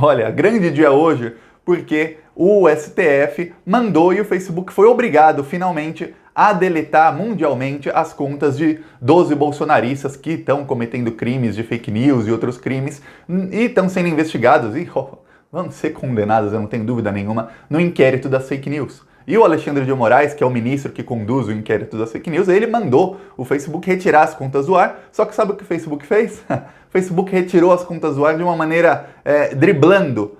Olha, grande dia hoje, porque o STF mandou e o Facebook foi obrigado, finalmente, a deletar mundialmente as contas de 12 bolsonaristas que estão cometendo crimes de fake news e outros crimes e estão sendo investigados e vão ser condenados, eu não tenho dúvida nenhuma, no inquérito das fake news. E o Alexandre de Moraes, que é o ministro que conduz o inquérito das fake news, ele mandou o Facebook retirar as contas do ar, só que sabe o que o Facebook fez? O Facebook retirou as contas do ar de uma maneira driblando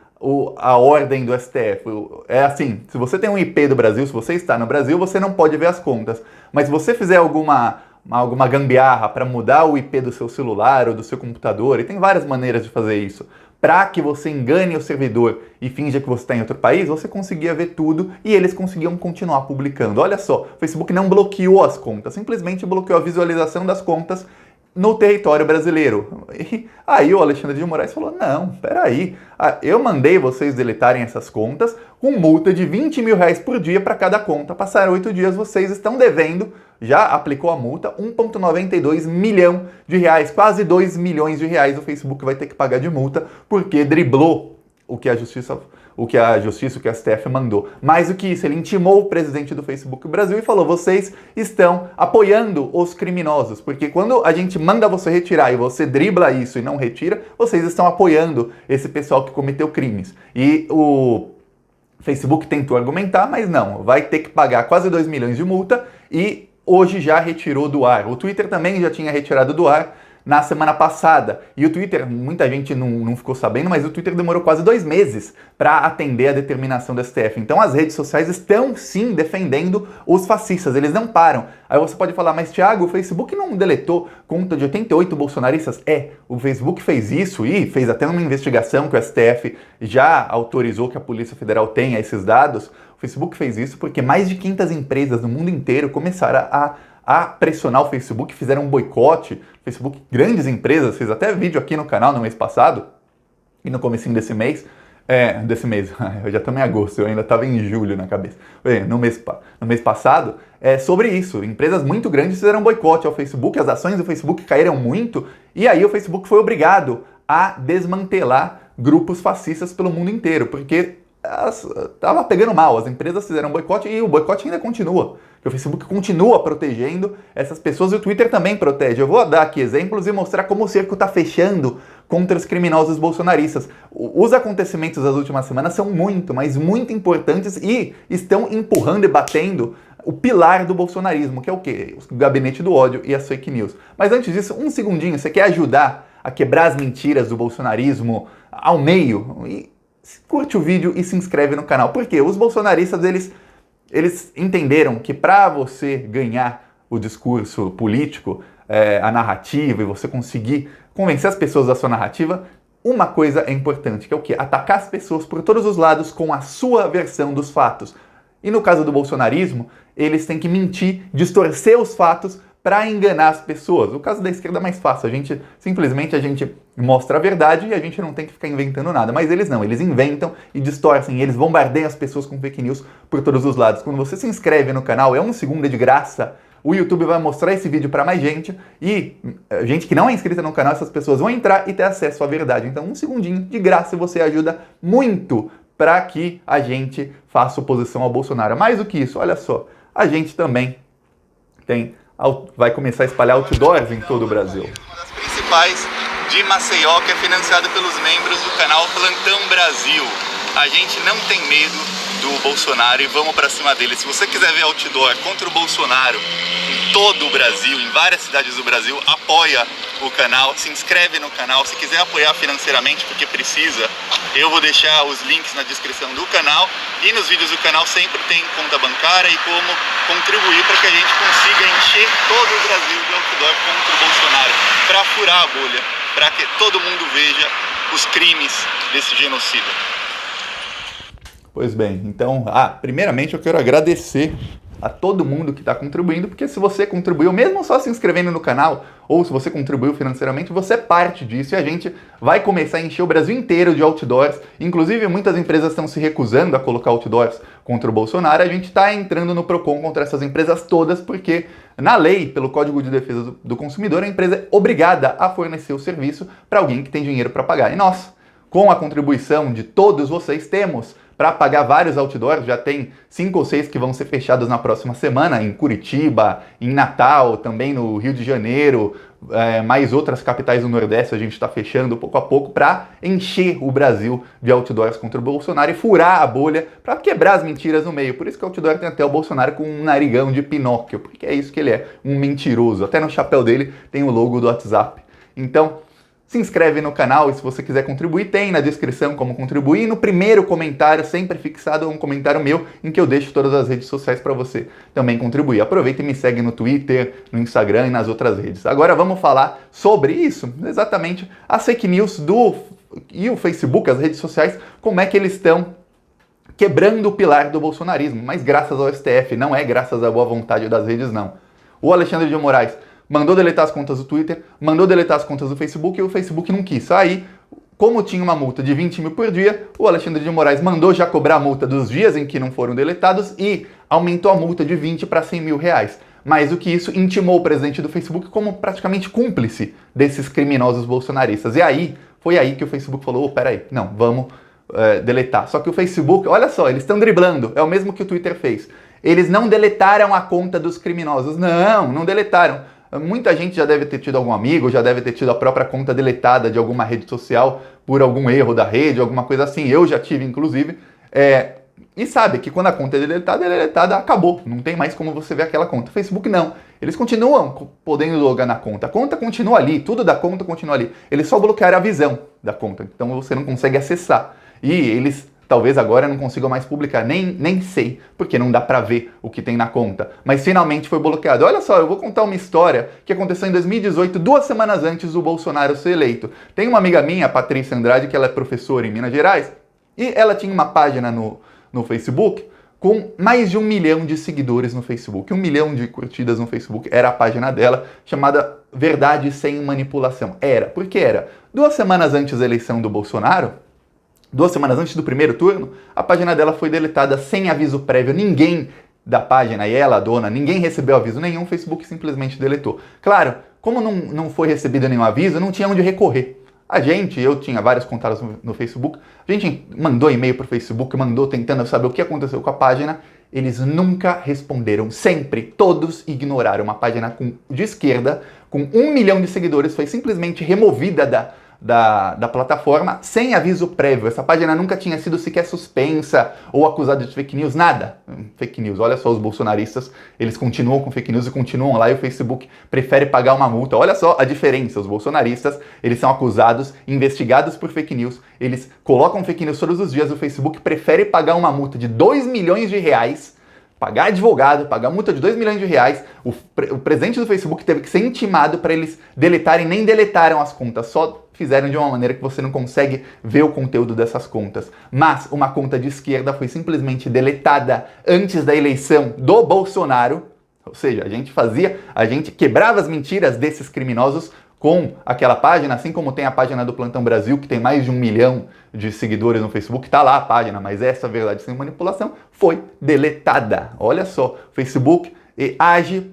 a ordem do STF. É assim, se você tem um IP do Brasil, se você está no Brasil, você não pode ver as contas. Mas se você fizer alguma gambiarra para mudar o IP do seu celular ou do seu computador, e tem várias maneiras de fazer isso, para que você engane o servidor e finja que você está em outro país, você conseguia ver tudo e eles conseguiam continuar publicando. Olha só, o Facebook não bloqueou as contas, simplesmente bloqueou a visualização das contas no território brasileiro. E aí o Alexandre de Moraes falou, não, peraí, eu mandei vocês deletarem essas contas com multa de 20 mil reais por dia para cada conta. Passaram 8 dias, vocês estão devendo, já aplicou a multa, 1,92 milhão de reais, quase 2 milhões de reais o Facebook vai ter que pagar de multa, porque driblou o que a justiça, o que o STF mandou. Mais do que isso, ele intimou o presidente do Facebook Brasil e falou, vocês estão apoiando os criminosos, porque quando a gente manda você retirar e você dribla isso e não retira, vocês estão apoiando esse pessoal que cometeu crimes. E o Facebook tentou argumentar, mas não, vai ter que pagar quase 2 milhões de multa e hoje já retirou do ar. O Twitter também já tinha retirado do ar na semana passada. E o Twitter, muita gente não ficou sabendo, mas o Twitter demorou quase 2 meses para atender a determinação do STF. Então as redes sociais estão sim defendendo os fascistas, eles não param. Aí você pode falar, mas Thiago, o Facebook não deletou conta de 88 bolsonaristas? O Facebook fez isso e fez até uma investigação que o STF já autorizou que a Polícia Federal tenha esses dados. O Facebook fez isso porque mais de 500 empresas no mundo inteiro começaram a pressionar o Facebook, fizeram um boicote. O Facebook, grandes empresas, fez até vídeo aqui no canal no mês passado e no comecinho desse mês, eu já estamos em agosto, eu ainda estava em julho na cabeça, no mês passado, sobre isso. Empresas muito grandes fizeram um boicote ao Facebook, as ações do Facebook caíram muito e aí o Facebook foi obrigado a desmantelar grupos fascistas pelo mundo inteiro, porque estava pegando mal, as empresas fizeram um boicote e o boicote ainda continua. O Facebook continua protegendo essas pessoas e o Twitter também protege. Eu vou dar aqui exemplos e mostrar como o cerco está fechando contra os criminosos bolsonaristas. Os acontecimentos das últimas semanas são muito, mas muito importantes e estão empurrando e batendo o pilar do bolsonarismo, que é o quê? O gabinete do ódio e as fake news. Mas antes disso, um segundinho, você quer ajudar a quebrar as mentiras do bolsonarismo ao meio? Curte o vídeo e se inscreve no canal. Por quê? Os bolsonaristas, eles entenderam que para você ganhar o discurso político, a narrativa, e você conseguir convencer as pessoas da sua narrativa, uma coisa é importante, que é o quê? Atacar as pessoas por todos os lados com a sua versão dos fatos. E no caso do bolsonarismo, eles têm que mentir, distorcer os fatos para enganar as pessoas. O caso da esquerda é mais fácil, a gente mostra a verdade e a gente não tem que ficar inventando nada. Mas eles não, eles inventam e distorcem, eles bombardeiam as pessoas com fake news por todos os lados. Quando você se inscreve no canal, é 1 segundo de graça, o YouTube vai mostrar esse vídeo para mais gente e gente que não é inscrita no canal, essas pessoas vão entrar e ter acesso à verdade. Então 1 segundinho de graça e você ajuda muito para que a gente faça oposição ao Bolsonaro. Mais do que isso, olha só, a gente também vai começar a espalhar outdoors em todo o Brasil. Uma das principais de Maceió, que é financiada pelos membros do canal Plantão Brasil. A gente não tem medo do Bolsonaro e vamos pra cima dele. Se você quiser ver outdoor contra o Bolsonaro em todo o Brasil, em várias cidades do Brasil, apoia o canal, se inscreve no canal. Se quiser apoiar financeiramente, porque precisa, eu vou deixar os links na descrição do canal e nos vídeos do canal sempre tem conta bancária e como contribuir para que a gente consiga encher todo o Brasil de outdoor contra o Bolsonaro, para furar a bolha, para que todo mundo veja os crimes desse genocida. Pois bem, então, primeiramente eu quero agradecer a todo mundo que está contribuindo, porque se você contribuiu, mesmo só se inscrevendo no canal, ou se você contribuiu financeiramente, você é parte disso e a gente vai começar a encher o Brasil inteiro de outdoors. Inclusive, muitas empresas estão se recusando a colocar outdoors contra o Bolsonaro. A gente está entrando no PROCON contra essas empresas todas, porque na lei, pelo Código de Defesa do Consumidor, a empresa é obrigada a fornecer o serviço para alguém que tem dinheiro para pagar. E nós, com a contribuição de todos vocês, temos para pagar vários outdoors, já tem 5 ou 6 que vão ser fechados na próxima semana, em Curitiba, em Natal, também no Rio de Janeiro, mais outras capitais do Nordeste a gente está fechando pouco a pouco para encher o Brasil de outdoors contra o Bolsonaro e furar a bolha para quebrar as mentiras no meio. Por isso que o outdoor tem até o Bolsonaro com um narigão de Pinóquio, porque é isso que ele é, um mentiroso. Até no chapéu dele tem o logo do WhatsApp. Então, se inscreve no canal e se você quiser contribuir, tem na descrição como contribuir. E no primeiro comentário, sempre fixado, um comentário meu em que eu deixo todas as redes sociais para você também contribuir. Aproveita e me segue no Twitter, no Instagram e nas outras redes. Agora vamos falar sobre isso, exatamente as fake news e o Facebook, as redes sociais, como é que eles estão quebrando o pilar do bolsonarismo. Mas graças ao STF, não é graças à boa vontade das redes, não. O Alexandre de Moraes mandou deletar as contas do Twitter, mandou deletar as contas do Facebook e o Facebook não quis. Aí, como tinha uma multa de 20 mil por dia, o Alexandre de Moraes mandou já cobrar a multa dos dias em que não foram deletados e aumentou a multa de 20 para 100 mil reais. Mais do que isso, intimou o presidente do Facebook como praticamente cúmplice desses criminosos bolsonaristas. E aí, foi aí que o Facebook falou, peraí, não, vamos deletar. Só que o Facebook, olha só, eles estão driblando, é o mesmo que o Twitter fez. Eles não deletaram a conta dos criminosos, não deletaram. Muita gente já deve ter tido algum amigo, já deve ter tido a própria conta deletada de alguma rede social por algum erro da rede, alguma coisa assim. Eu já tive, inclusive. E sabe que quando a conta é deletada, acabou. Não tem mais como você ver aquela conta. Facebook não. Eles continuam podendo logar na conta. A conta continua ali, tudo da conta continua ali. Eles só bloquearam a visão da conta. Então você não consegue acessar. E eles talvez agora não consigam mais publicar, nem sei, porque não dá pra ver o que tem na conta. Mas finalmente foi bloqueado. Olha só, eu vou contar uma história que aconteceu em 2018, 2 semanas antes do Bolsonaro ser eleito. Tem uma amiga minha, a Patrícia Andrade, que ela é professora em Minas Gerais, e ela tinha uma página no Facebook com mais de 1 milhão de seguidores no Facebook. 1 milhão de curtidas no Facebook era a página dela, chamada Verdade Sem Manipulação. Por que era? 2 semanas antes da eleição do Bolsonaro, 2 semanas antes do primeiro turno, a página dela foi deletada sem aviso prévio. Ninguém da página, e ela, a dona, ninguém recebeu aviso nenhum, o Facebook simplesmente deletou. Claro, como não foi recebido nenhum aviso, não tinha onde recorrer. Eu tinha vários contatos no Facebook, a gente mandou e-mail pro Facebook, mandou tentando saber o que aconteceu com a página, eles nunca responderam, sempre, todos ignoraram. Uma página de esquerda, com 1 milhão de seguidores, foi simplesmente removida da plataforma sem aviso prévio. Essa página nunca tinha sido sequer suspensa ou acusada de fake news, nada. Fake news, olha só os bolsonaristas, eles continuam com fake news e continuam lá e o Facebook prefere pagar uma multa. Olha só a diferença, os bolsonaristas, eles são acusados, investigados por fake news, eles colocam fake news todos os dias, o Facebook prefere pagar uma multa de 2 milhões de reais, pagar advogado, pagar multa de 2 milhões de reais. O presidente do Facebook teve que ser intimado para eles deletarem, nem deletaram as contas, só fizeram de uma maneira que você não consegue ver o conteúdo dessas contas. Mas uma conta de esquerda foi simplesmente deletada antes da eleição do Bolsonaro, ou seja, a gente quebrava as mentiras desses criminosos com aquela página, assim como tem a página do Plantão Brasil, que tem mais de 1 milhão de seguidores no Facebook, tá lá a página, mas essa Verdade Sem Manipulação foi deletada. Olha só, o Facebook age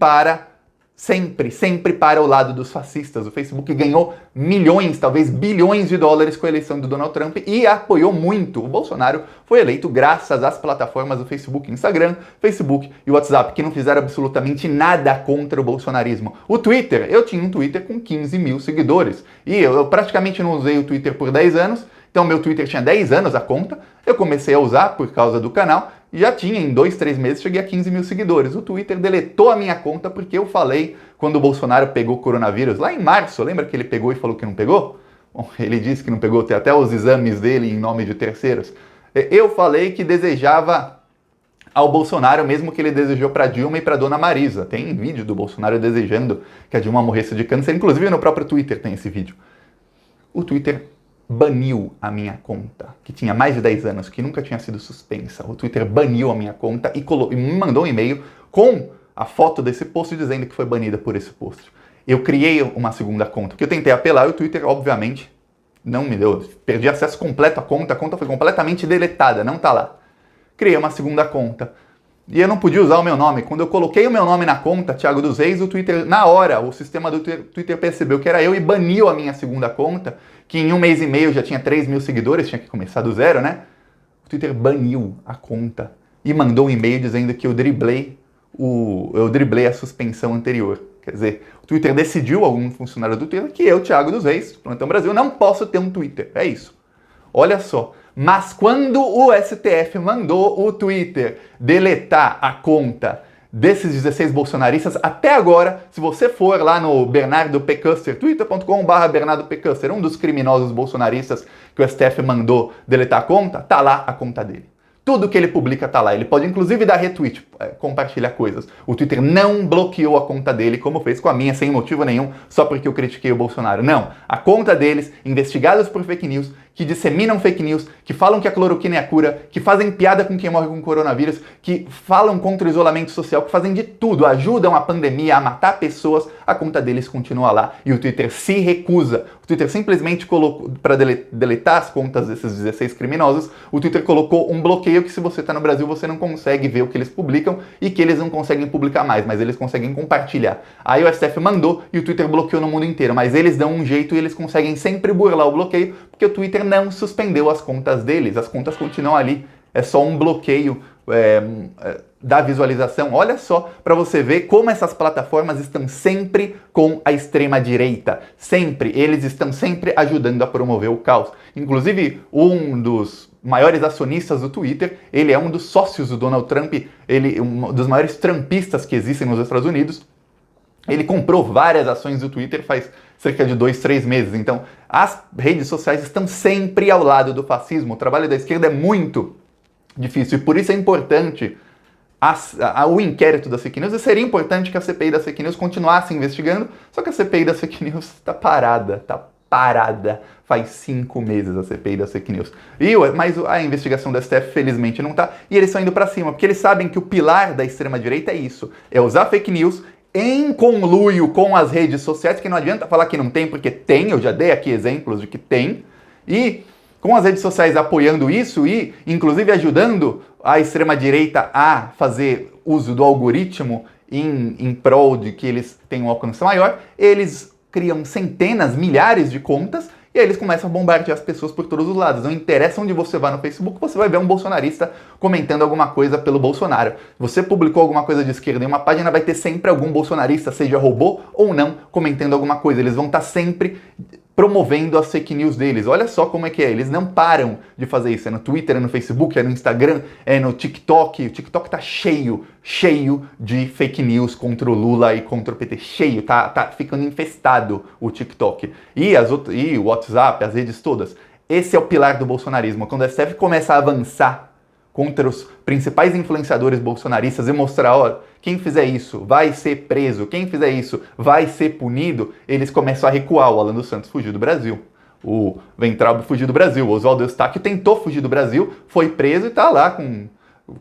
sempre para o lado dos fascistas. O Facebook ganhou milhões, talvez bilhões de dólares com a eleição do Donald Trump e apoiou muito. O Bolsonaro foi eleito graças às plataformas do Facebook, Instagram, Facebook e WhatsApp, que não fizeram absolutamente nada contra o bolsonarismo. O Twitter, eu tinha um Twitter com 15 mil seguidores e eu praticamente não usei o Twitter por 10 anos, então meu Twitter tinha 10 anos a conta, eu comecei a usar por causa do canal, e já tinha, em 2, 3 meses, cheguei a 15 mil seguidores. O Twitter deletou a minha conta porque eu falei, quando o Bolsonaro pegou o coronavírus, lá em março, lembra que ele pegou e falou que não pegou? Bom, ele disse que não pegou, tem até os exames dele em nome de terceiros. Eu falei que desejava ao Bolsonaro, mesmo que ele desejou para Dilma e para Dona Marisa. Tem vídeo do Bolsonaro desejando que a Dilma morresse de câncer, inclusive no próprio Twitter tem esse vídeo. O Twitter baniu a minha conta, que tinha mais de 10 anos, que nunca tinha sido suspensa. O Twitter baniu a minha conta e me mandou um e-mail com a foto desse post dizendo que foi banida por esse post. Eu criei uma segunda conta, que eu tentei apelar e o Twitter, obviamente, não me deu. Perdi acesso completo à conta, a conta foi completamente deletada, não tá lá. Criei uma segunda conta. E eu não podia usar o meu nome. Quando eu coloquei o meu nome na conta, Thiago dos Reis, o Twitter, na hora, o sistema do Twitter percebeu que era eu e baniu a minha segunda conta, que em um mês e meio já tinha 3 mil seguidores, tinha que começar do zero, né? O Twitter baniu a conta e mandou um e-mail dizendo que eu driblei a suspensão anterior. Quer dizer, o Twitter decidiu, algum funcionário do Twitter, que eu, Thiago dos Reis, Plantão Brasil, não posso ter um Twitter. É isso. Olha só. Mas quando o STF mandou o Twitter deletar a conta desses 16 bolsonaristas, até agora, se você for lá no Bernardo P. Custer, twitter.com/Bernardo P. Custer, um dos criminosos bolsonaristas que o STF mandou deletar a conta, tá lá a conta dele. Tudo que ele publica tá lá. Ele pode inclusive dar retweet, compartilhar coisas. O Twitter não bloqueou a conta dele, como fez com a minha, sem motivo nenhum, só porque eu critiquei o Bolsonaro. Não. A conta deles, investigados por fake news, que disseminam fake news, que falam que a cloroquina é a cura, que fazem piada com quem morre com coronavírus, que falam contra o isolamento social, que fazem de tudo, ajudam a pandemia a matar pessoas, a conta deles continua lá e o Twitter se recusa. O Twitter simplesmente colocou, para deletar as contas desses 16 criminosos, o Twitter colocou um bloqueio que se você está no Brasil você não consegue ver o que eles publicam e que eles não conseguem publicar mais, mas eles conseguem compartilhar. Aí o STF mandou e o Twitter bloqueou no mundo inteiro, mas eles dão um jeito e eles conseguem sempre burlar o bloqueio, porque o Twitter não suspendeu as contas deles, as contas continuam ali, é só um bloqueio da visualização. Olha só, para você ver como essas plataformas estão sempre com a extrema-direita, sempre, eles estão sempre ajudando a promover o caos. Inclusive, um dos maiores acionistas do Twitter, ele é um dos sócios do Donald Trump, ele um dos maiores trumpistas que existem nos Estados Unidos. Ele comprou várias ações do Twitter faz cerca de 2, 3 meses. Então, as redes sociais estão sempre ao lado do fascismo. O trabalho da esquerda é muito difícil e por isso é importante o inquérito das fake news. E seria importante que a CPI das fake news continuasse investigando, só que a CPI das fake news está parada, Faz 5 meses a CPI das fake news. Mas a investigação da STF, felizmente, não tá. E eles estão indo para cima, porque eles sabem que o pilar da extrema-direita é isso. É usar fake news em conluio com as redes sociais, que não adianta falar que não tem, porque tem, eu já dei aqui exemplos de que tem, e com as redes sociais apoiando isso e, inclusive, ajudando a extrema-direita a fazer uso do algoritmo em prol de que eles tenham um alcance maior, eles criam centenas, milhares de contas e aí eles começam a bombardear as pessoas por todos os lados. Não interessa onde você vá no Facebook, você vai ver um bolsonarista comentando alguma coisa pelo Bolsonaro. Você publicou alguma coisa de esquerda em uma página, vai ter sempre algum bolsonarista, seja robô ou não, comentando alguma coisa. Eles vão estar sempre promovendo as fake news deles. Olha só como é que é, eles não param de fazer isso. É no Twitter, é no Facebook, é no Instagram, é no TikTok. O TikTok tá cheio de fake news contra o Lula e contra o PT. Cheio, tá ficando infestado o TikTok. E o WhatsApp, as redes todas. Esse é o pilar do bolsonarismo. Quando a STF começa a avançar contra os principais influenciadores bolsonaristas e mostrar, ó, quem fizer isso vai ser preso, quem fizer isso vai ser punido, eles começam a recuar. O Alan dos Santos fugiu do Brasil, o Weintraub fugiu do Brasil, o Oswaldo Eustáquio tentou fugir do Brasil, foi preso e tá lá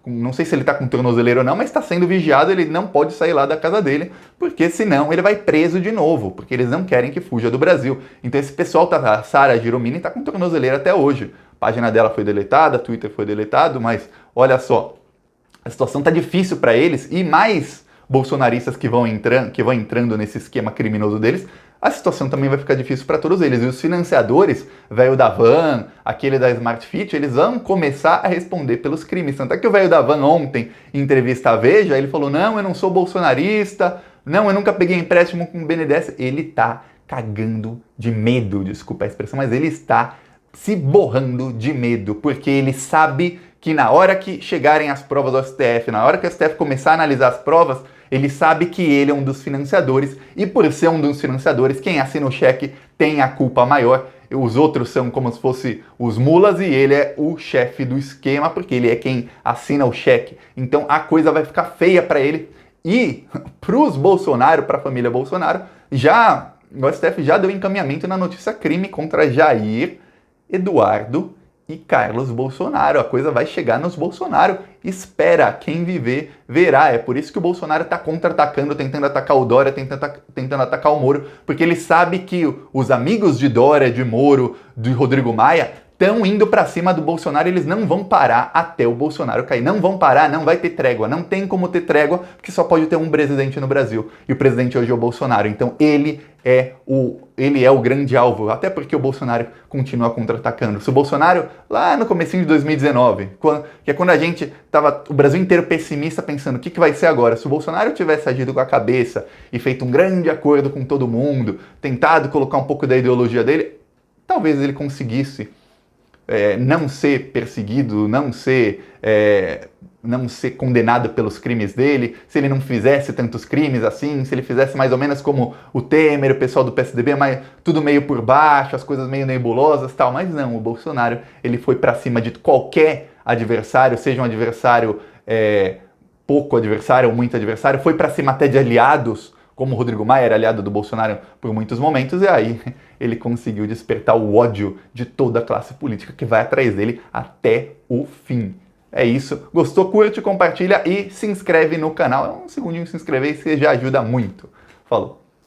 não sei se ele tá com tornozeleiro ou não, mas está sendo vigiado, ele não pode sair lá da casa dele, porque senão ele vai preso de novo, porque eles não querem que fuja do Brasil. Então esse pessoal, a Sara Giromini tá com tornozeleiro até hoje. A página dela foi deletada, Twitter foi deletado, mas olha só, a situação tá difícil para eles e mais bolsonaristas que vão entrando nesse esquema criminoso deles, a situação também vai ficar difícil para todos eles. E os financiadores, velho da Van, aquele da Smart Fit, eles vão começar a responder pelos crimes. Tanto é que o velho da Van ontem, em entrevista à Veja, ele falou, não, eu não sou bolsonarista, não, eu nunca peguei empréstimo com o BNDES. Ele tá cagando de medo, desculpa a expressão, mas ele está se borrando de medo, porque ele sabe que na hora que chegarem as provas do STF, na hora que o STF começar a analisar as provas, ele sabe que ele é um dos financiadores e por ser um dos financiadores, quem assina o cheque tem a culpa maior. Os outros são como se fossem os mulas e ele é o chefe do esquema porque ele é quem assina o cheque. Então a coisa vai ficar feia para ele e pros Bolsonaro, para a família Bolsonaro, o STF já deu encaminhamento na notícia crime contra Jair, Eduardo e Carlos Bolsonaro. A coisa vai chegar nos Bolsonaro. Espera, quem viver, verá. É por isso que o Bolsonaro está contra-atacando, tentando atacar o Dória, tentando atacar o Moro, porque ele sabe que os amigos de Dória, de Moro, de Rodrigo Maia, estão indo para cima do Bolsonaro, eles não vão parar até o Bolsonaro cair. Não vão parar, não vai ter trégua. Não tem como ter trégua, porque só pode ter um presidente no Brasil. E o presidente hoje é o Bolsonaro. Então ele é o grande alvo, até porque o Bolsonaro continua contra-atacando. Se o Bolsonaro, lá no comecinho de 2019, que é quando a gente tava o Brasil inteiro pessimista pensando o que vai ser agora, se o Bolsonaro tivesse agido com a cabeça e feito um grande acordo com todo mundo, tentado colocar um pouco da ideologia dele, talvez ele conseguisse não ser perseguido, não ser condenado pelos crimes dele, se ele não fizesse tantos crimes assim, se ele fizesse mais ou menos como o Temer, o pessoal do PSDB, mas tudo meio por baixo, as coisas meio nebulosas e tal. Mas não, o Bolsonaro, ele foi para cima de qualquer adversário, seja um adversário pouco adversário ou muito adversário, foi para cima até de aliados, como o Rodrigo Maia era aliado do Bolsonaro por muitos momentos, e aí ele conseguiu despertar o ódio de toda a classe política que vai atrás dele até o fim. É isso. Gostou? Curte, compartilha e se inscreve no canal. É um segundinho se inscrever e você já ajuda muito. Falou!